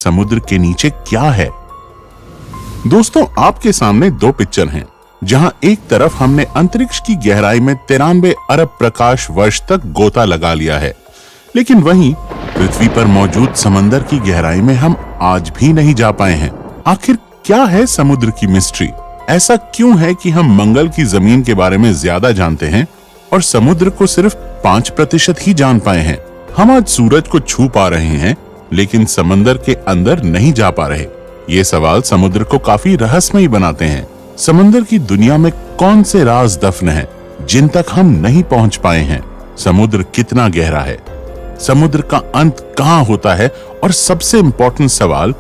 समुद्र के नीचे क्या है। दोस्तों, आपके सामने दो पिक्चर हैं, जहां एक तरफ हमने अंतरिक्ष की गहराई में 93 अरब प्रकाश वर्ष तक गोता लगा लिया है, लेकिन वहीं पृथ्वी पर मौजूद समंदर की गहराई में हम आज भी नहीं जा पाए हैं। आखिर क्या है समुद्र की मिस्ट्री? ऐसा क्यों है कि हम मंगल की जमीन के बारे में ज्यादा जानते हैं और समुद्र को सिर्फ 5% ही जान पाए हैं? हम आज सूरज को छू पा रहे हैं, लेकिन समंदर के अंदर नहीं जा पा रहे। ये सवाल समुद्र को काफी रहस्यमयी बनाते हैं। समंदर की दुनिया में कौन से राज दफन हैं, जिन तक हम नहीं पहुंच पाए हैं? समुद्र कितना गहरा है? समुद्र का अंत कहां होता है? और सबसे इम्पोर्टेंट सवाल,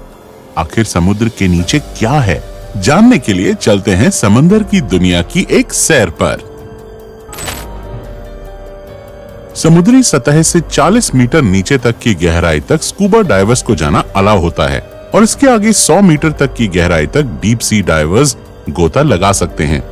आखिर समुद्र के नीचे क्या है? जानने के लिए चलते हैं समंदर की दुनिया की एक सैर पर। समुद्री सतह से 40 मीटर नीचे तक की गहराई तक स्कूबा डाइवर्स को जाना अलाउ होता है और इसके आगे 100 मीटर तक की गहराई तक डीप सी डाइवर्स गोता लगा सकते हैं।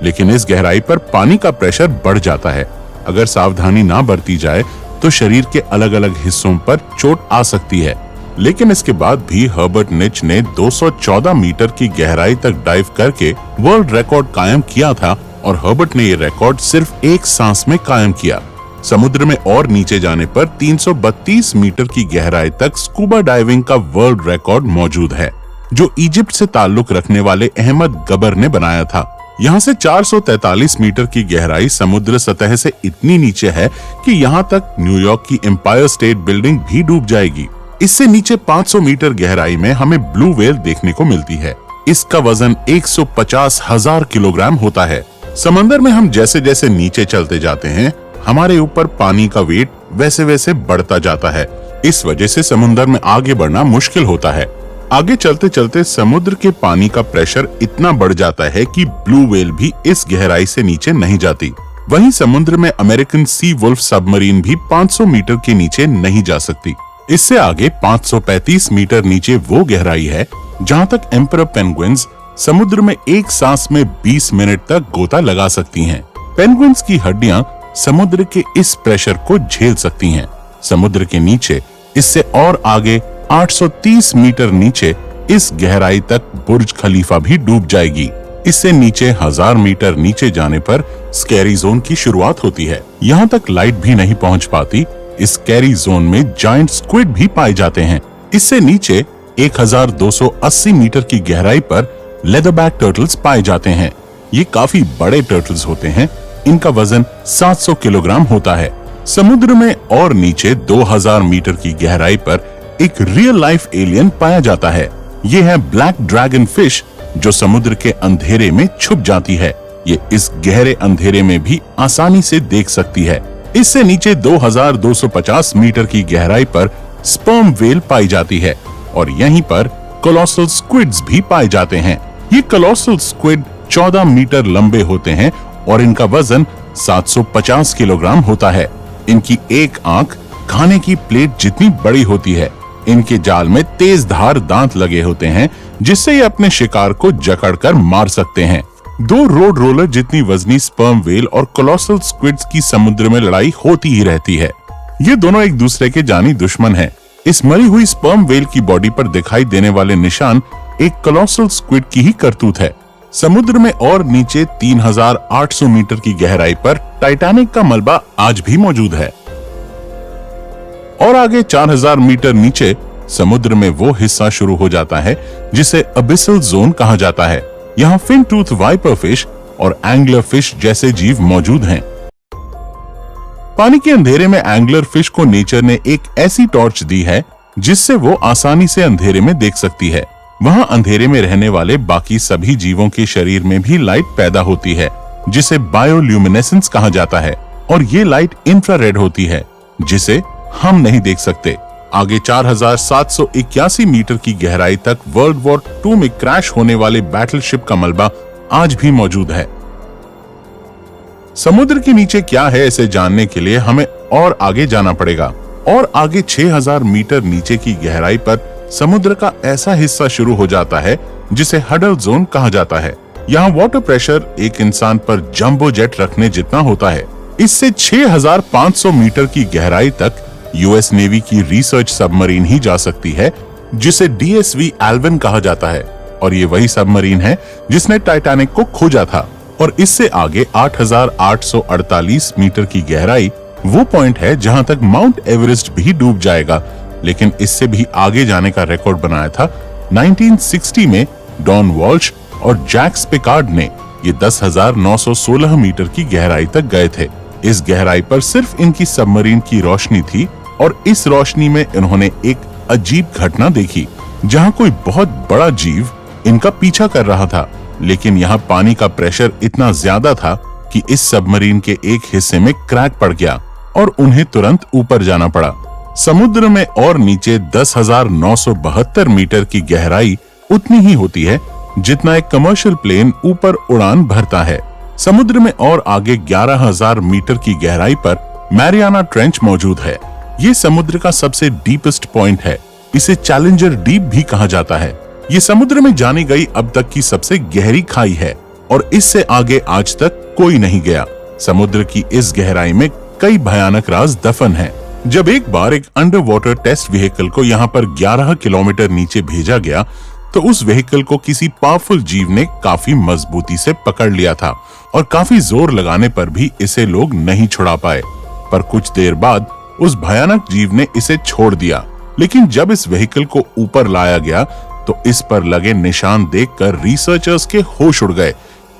लेकिन इस गहराई पर पानी का प्रेशर बढ़ जाता है। अगर सावधानी ना बरती जाए तो शरीर के अलग अलग हिस्सों पर चोट आ सकती है। लेकिन इसके बाद भी हर्बर्ट निच ने 214 मीटर की गहराई तक डाइव करके वर्ल्ड रिकॉर्ड कायम किया था और हर्बर्ट ने ये रिकॉर्ड सिर्फ एक सांस में कायम किया। समुद्र में और नीचे जाने पर 332 मीटर की गहराई तक स्कूबा डाइविंग का वर्ल्ड रिकॉर्ड मौजूद है, जो इजिप्ट से ताल्लुक रखने वाले अहमद गबर ने बनाया था। यहाँ से 443 मीटर की गहराई समुद्र सतह से इतनी नीचे है कि यहाँ तक न्यूयॉर्क की एम्पायर स्टेट बिल्डिंग भी डूब जाएगी। इससे नीचे 500 मीटर गहराई में हमें ब्लू व्हेल देखने को मिलती है। इसका वजन 150,000 किलोग्राम होता है। समंदर में हम जैसे जैसे नीचे चलते जाते हैं, हमारे ऊपर पानी का वेट वैसे वैसे बढ़ता जाता है। इस वजह से समुद्र में आगे बढ़ना मुश्किल होता है। आगे चलते चलते समुद्र के पानी का प्रेशर इतना बढ़ जाता है कि ब्लू व्हेल भी इस गहराई से नीचे नहीं जाती। वहीं समुद्र में अमेरिकन सी वुल्फ सबमरीन भी 500 मीटर के नीचे नहीं जा सकती। इससे आगे 535 मीटर नीचे वो गहराई है जहां तक एम्परर पेंगुइन्स समुद्र में एक सांस में 20 मिनट तक गोता लगा सकती हैं। पेंगुइन्स की हड्डियां समुद्र के इस प्रेशर को झेल सकती हैं। समुद्र के नीचे इससे और आगे 830 मीटर नीचे इस गहराई तक बुर्ज खलीफा भी डूब जाएगी। इससे नीचे 1000 मीटर नीचे जाने पर स्कैरी जोन की शुरुआत होती है। यहाँ तक लाइट भी नहीं पहुँच पाती। इस स्कैरी जोन में जायंट स्क्विड भी पाए जाते हैं। इससे नीचे 1280 मीटर की गहराई पर लेदरबैक टर्टल्स पाए जाते हैं। ये काफी बड़े टर्टल्स होते हैं। इनका वजन 700 किलोग्राम होता है। समुद्र में और नीचे 2000 मीटर की गहराई पर एक रियल लाइफ एलियन पाया जाता है। ये है ब्लैक ड्रैगन फिश, जो समुद्र के अंधेरे में छुप जाती है। ये इस गहरे अंधेरे में भी आसानी से देख सकती है। इससे नीचे 2250 मीटर की गहराई पर स्पर्म व्हेल पाई जाती है और यहीं पर कोलोसल स्क्विड्स भी पाए जाते हैं। ये कोलोसल स्क्विड 14 मीटर लंबे होते हैं और इनका वजन 750 किलोग्राम होता है। इनकी एक आंख खाने की प्लेट जितनी बड़ी होती है। इनके जाल में तेज धार दांत लगे होते हैं, जिससे ये अपने शिकार को जकड़कर मार सकते हैं। दो रोड रोलर जितनी वजनी स्पर्म व्हेल और कोलोसल स्क्विड्स की समुद्र में लड़ाई होती ही रहती है। ये दोनों एक दूसरे के जानी दुश्मन हैं। इस मरी हुई स्पर्म व्हेल की बॉडी पर दिखाई देने वाले निशान एक कोलोसल स्क्विड की ही करतूत है। समुद्र में और नीचे 3800 मीटर की गहराई पर टाइटैनिक का मलबा आज भी मौजूद है। और आगे 4000 मीटर नीचे समुद्र में वो हिस्सा शुरू हो जाता है जिसे अबिसल जोन कहा जाता है। यहाँ फिन टूथ वाइपर फिश और एंगलर फिश जैसे जीव मौजूद हैं। पानी के अंधेरे में एंगलर फिश को नेचर ने एक ऐसी टॉर्च दी है जिससे वो आसानी से अंधेरे में देख सकती है। वहाँ अंधेरे में रहने वाले बाकी सभी जीवों के शरीर में भी लाइट पैदा होती है, जिसे बायोल्यूमिनेसेंस कहा जाता है, और ये लाइट इंफ्रारेड होती है, जिसे हम नहीं देख सकते। आगे 4781 मीटर की गहराई तक वर्ल्ड वॉर 2 में क्रैश होने वाले बैटलशिप का मलबा आज भी मौजूद है। समुद्र के नीचे क्या है इसे जानने के लिए हमें और आगे जाना पड़ेगा। और आगे 6000 मीटर नीचे की गहराई पर समुद्र का ऐसा हिस्सा शुरू हो जाता है जिसे हडल जोन कहा जाता है। यहाँ वाटर प्रेशर एक इंसान पर जंबो जेट रखने जितना होता है। इससे 6500 मीटर की गहराई तक यूएस नेवी की रिसर्च सबमरीन ही जा सकती है, जिसे DSV एल्विन कहा जाता है, और ये वही सबमरीन है जिसने टाइटैनिक को खोजा था। और इससे आगे 8,848 मीटर की गहराई वो पॉइंट है जहां तक माउंट एवरेस्ट भी डूब जाएगा, लेकिन इससे भी आगे जाने का रिकॉर्ड बनाया था 1960 में डॉन वॉल्श और जैक स्पिकार्ड ने। ये 10,916 मीटर की गहराई तक गए थे। इस गहराई पर सिर्फ इनकी सबमरीन की रोशनी थी, और इस रोशनी में इन्होंने एक अजीब घटना देखी, जहां कोई बहुत बड़ा जीव इनका पीछा कर रहा था। लेकिन यहाँ पानी का प्रेशर इतना ज्यादा था कि इस सबमरीन के एक हिस्से में क्रैक पड़ गया और उन्हें तुरंत ऊपर जाना पड़ा। समुद्र में और नीचे 10,972 मीटर की गहराई उतनी ही होती है जितना एक कमर्शियल प्लेन ऊपर उड़ान भरता है। समुद्र में और आगे 11,000 मीटर की गहराई पर मैरियाना ट्रेंच मौजूद है। ये समुद्र का सबसे डीपेस्ट पॉइंट है। इसे चैलेंजर डीप भी कहा जाता है। ये समुद्र में जानी गई अब तक की सबसे गहरी खाई है, और इससे आगे आज तक कोई नहीं गया। समुद्र की इस गहराई में कई भयानक राज दफन हैं। जब एक बार एक अंडर वाटर टेस्ट व्हीकल को यहाँ पर 11 किलोमीटर नीचे भेजा गया, तो उस व्हीकल को किसी पावरफुल जीव ने काफी मजबूती से पकड़ लिया था, और काफी जोर लगाने पर भी इसे लोग नहीं छुड़ा पाए। पर कुछ देर बाद उस भयानक जीव ने इसे छोड़ दिया। लेकिन जब इस व्हीकल को ऊपर लाया गया, तो इस पर लगे निशान देखकर रिसर्चर्स के होश उड़ गए,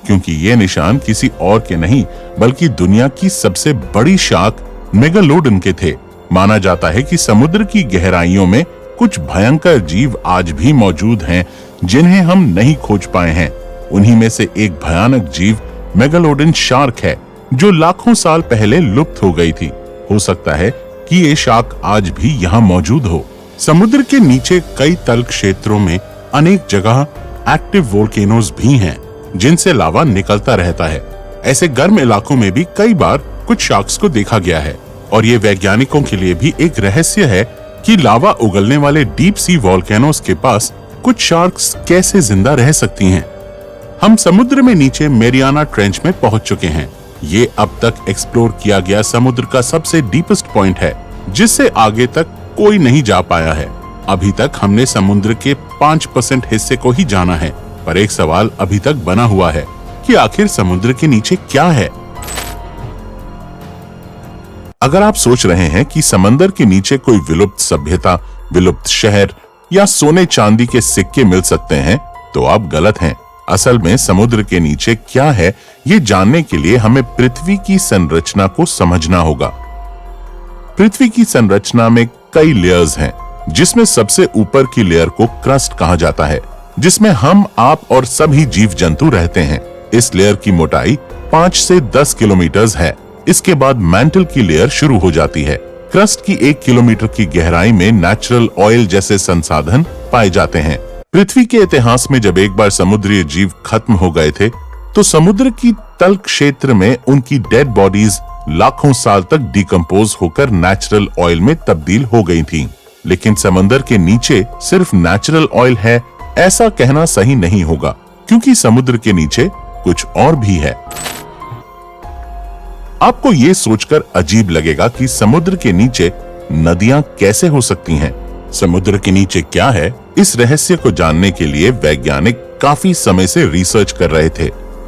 क्योंकि ये निशान किसी और के नहीं बल्कि दुनिया की सबसे बड़ी शार्क मेगालोडन के थे। माना जाता है कि समुद्र की गहराइयों में कुछ भयंकर जीव आज भी मौजूद हैं, जिन्हें हम नहीं खोज पाए हैं। उन्हीं में से एक भयानक जीव मेगालोडन शार्क है, जो लाखों साल पहले लुप्त हो गई थी। हो सकता है कि ये शार्क आज भी यहाँ मौजूद हो। समुद्र के नीचे कई तल क्षेत्रों में अनेक जगह एक्टिव वोल्केनोज भी हैं, जिनसे लावा निकलता रहता है। ऐसे गर्म इलाकों में भी कई बार कुछ शार्क्स को देखा गया है, और ये वैज्ञानिकों के लिए भी एक रहस्य है कि लावा उगलने वाले डीप सी वोल्केनोज के पास कुछ शार्क्स कैसे जिंदा रह सकती हैं। हम समुद्र में नीचे मैरियाना ट्रेंच में पहुंच चुके हैं। ये अब तक एक्सप्लोर किया गया समुद्र का सबसे डीपेस्ट पॉइंट है, जिससे आगे तक कोई नहीं जा पाया है। अभी तक हमने समुद्र के 5% हिस्से को ही जाना है, पर एक सवाल अभी तक बना हुआ है कि आखिर समुद्र के नीचे क्या है। अगर आप सोच रहे हैं कि समंदर के नीचे कोई विलुप्त सभ्यता, विलुप्त शहर या सोने चांदी के सिक्के मिल सकते हैं, तो आप गलत हैं। असल में समुद्र के नीचे क्या है, ये जानने के लिए हमें पृथ्वी की संरचना को समझना होगा। पृथ्वी की संरचना में कई लेयर्स हैं, जिसमें सबसे ऊपर की लेयर को क्रस्ट कहा जाता है, जिसमें हम, आप और सभी जीव जंतु रहते हैं। इस लेयर की मोटाई 5 से 10 किलोमीटर है। इसके बाद मैंटल की लेयर शुरू हो जाती है। क्रस्ट की 1 किलोमीटर की गहराई में नेचुरल ऑयल जैसे संसाधन पाए जाते हैं। पृथ्वी के इतिहास में जब एक बार समुद्री जीव खत्म हो गए थे, तो समुद्र की तल क्षेत्र में उनकी डेड बॉडीज लाखों साल तक डिकम्पोज होकर नेचुरल ऑयल में तब्दील हो गई थी। लेकिन समंदर के नीचे सिर्फ नेचुरल ऑयल है, ऐसा कहना सही नहीं होगा, क्योंकि समुद्र के नीचे कुछ और भी है। आपको ये सोचकर अजीब लगेगा कि समुद्र के नीचे नदियां कैसे हो सकती हैं। समुद्र के नीचे क्या है, इस रहस्य को जानने के लिए वैज्ञानिक काफी समय से रिसर्च कर रहे थे,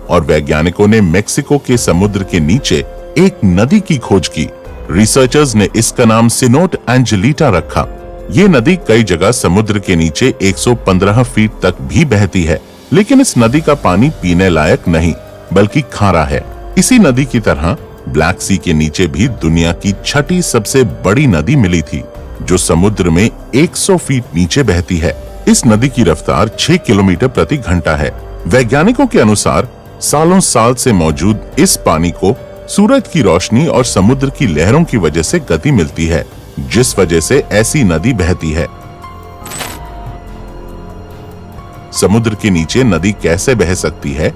और वैज्ञानिकों ने मेक्सिको के समुद्र के नीचे एक नदी की खोज की। रिसर्चर्स ने इसका नाम सिनोट एंजेलिटा रखा। ये नदी कई जगह समुद्र के नीचे 115 फीट तक भी बहती है, लेकिन इस नदी का पानी पीने लायक नहीं बल्कि खारा है। इसी नदी की तरह ब्लैक सी के नीचे भी दुनिया की 6ठी सबसे बड़ी नदी मिली थी, जो समुद्र में 100 फीट नीचे बहती है। इस नदी की रफ्तार 6 किलोमीटर प्रति घंटा है। वैज्ञानिकों के अनुसार सालों साल से मौजूद इस पानी को सूरज की रोशनी और समुद्र की लहरों की वजह से गति मिलती है, जिस वजह से ऐसी नदी बहती है। समुद्र के नीचे नदी कैसे बह सकती है,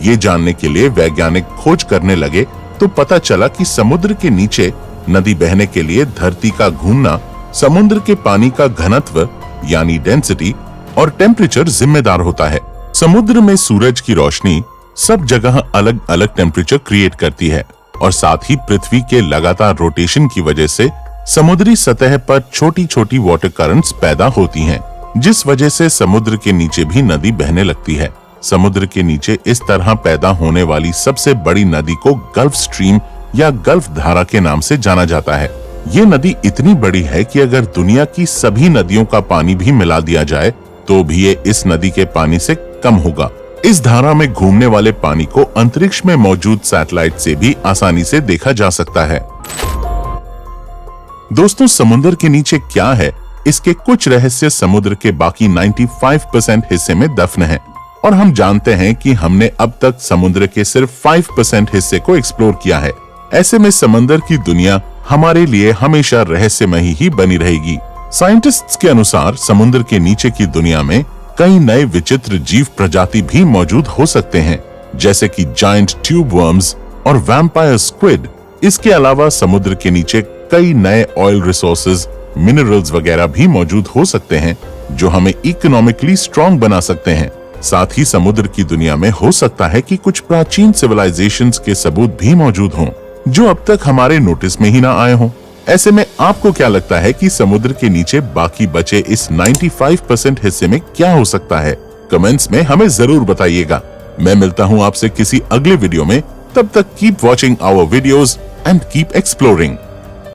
ये जानने के लिए वैज्ञानिक खोज करने लगे, तो पता चला कि समुद्र के नीचे नदी बहने के लिए धरती का घूमना, समुद्र के पानी का घनत्व यानी डेंसिटी और टेम्परेचर जिम्मेदार होता है। समुद्र में सूरज की रोशनी सब जगह अलग अलग टेम्परेचर क्रिएट करती है, और साथ ही पृथ्वी के लगातार रोटेशन की वजह से समुद्री सतह पर छोटी छोटी वाटर करंट्स पैदा होती हैं, जिस वजह से समुद्र के नीचे भी नदी बहने लगती है। समुद्र के नीचे इस तरह पैदा होने वाली सबसे बड़ी नदी को गल्फ स्ट्रीम या गल्फ धारा के नाम से जाना जाता है। ये नदी इतनी बड़ी है कि अगर दुनिया की सभी नदियों का पानी भी मिला दिया जाए तो भी ये इस नदी के पानी से कम होगा। इस धारा में घूमने वाले पानी को अंतरिक्ष में मौजूद सैटेलाइट से भी आसानी से देखा जा सकता है। दोस्तों, समुद्र के नीचे क्या है, इसके कुछ रहस्य समुद्र के बाकी 95% हिस्से में दफन हैं। और हम जानते हैं कि हमने अब तक समुद्र के सिर्फ 5% हिस्से को एक्सप्लोर किया है। ऐसे में समंदर की दुनिया हमारे लिए हमेशा रहस्यमयी ही बनी रहेगी। साइंटिस्ट्स के अनुसार समुद्र के नीचे की दुनिया में कई नए विचित्र जीव प्रजाति भी मौजूद हो सकते हैं, जैसे कि जायंट ट्यूब वर्म्स और वैम्पायर स्क्विड। इसके अलावा समुद्र के नीचे कई नए ऑयल रिसोर्सेज, मिनरल्स वगैरह भी मौजूद हो सकते हैं जो हमें इकोनॉमिकली स्ट्रॉन्ग बना सकते हैं। साथ ही समुद्र की दुनिया में हो सकता है कि कुछ प्राचीन सिविलाइजेशंस के सबूत भी मौजूद हों जो अब तक हमारे नोटिस में ही ना आए हों। ऐसे में आपको क्या लगता है कि समुद्र के नीचे बाकी बचे इस 95% हिस्से में क्या हो सकता है? कमेंट्स में हमें जरूर बताइएगा। मैं मिलता हूं आपसे किसी अगले वीडियो में। तब तक keep watching our videos and keep exploring.